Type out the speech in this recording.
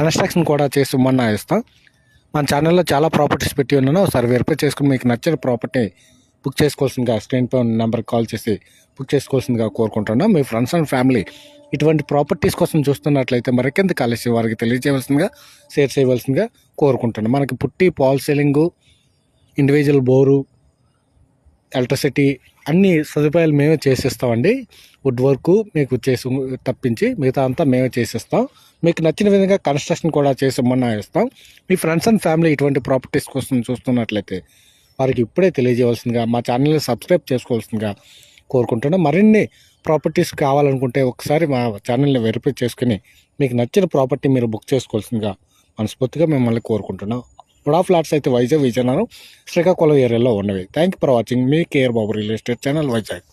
Construction కూడా చేసి ఇమ్మన్నా ఇస్తాం. మన ఛానల్లో చాలా ప్రాపర్టీస్ పెట్టి ఉన్నాను. ఒకసారి వెరిఫై చేసుకుని మీకు నచ్చిన ప్రాపర్టీ బుక్ చేసుకోవాల్సిందిగా స్క్రీన్పై ఉన్న నెంబర్కి కాల్ చేసి బుక్ చేసుకోవాల్సిందిగా కోరుకుంటున్నాం. మీ ఫ్రెండ్స్ అండ్ ఫ్యామిలీ ఇటువంటి ప్రాపర్టీస్ కోసం చూస్తున్నట్లయితే మరికెంత కలిసి వారికి తెలియజేయవలసిందిగా షేర్ చేయవలసిందిగా కోరుకుంటున్నాం. మనకి పుట్టి, fall ceiling, individual bore, electricity అన్ని సదుపాయాలు మేమే చేసిస్తామండి. వుడ్ వర్క్ మీకు చేసి తప్పించి మిగతా అంతా మేమే చేసిస్తాం. మీకు నచ్చిన విధంగా కన్స్ట్రక్షన్ కూడా చేసి ఇమ్మన్నా ఇస్తాం. మీ ఫ్రెండ్స్ అండ్ ఫ్యామిలీ ఇటువంటి ప్రాపర్టీస్ కోసం చూస్తున్నట్లయితే వారికి ఇప్పుడే తెలియజేయవలసిందిగా, మా ఛానల్ని సబ్స్క్రైబ్ చేసుకోవాల్సిందిగా కోరుకుంటున్నాం. మరిన్ని ప్రాపర్టీస్ కావాలనుకుంటే ఒకసారి మా ఛానల్ని వెరిఫై చేసుకుని మీకు నచ్చిన ప్రాపర్టీ మీరు బుక్ చేసుకోవాల్సిందిగా మనస్ఫూర్తిగా మిమ్మల్ని కోరుకుంటున్నాం. బుడా ఫ్లాట్స్ అయితే వైజాగ్, విజయనగరం, శ్రీకాకుళం ఏరియాలో ఉన్నవి. Thank you for watching. మీ KR Babu real estate channel, Vizag.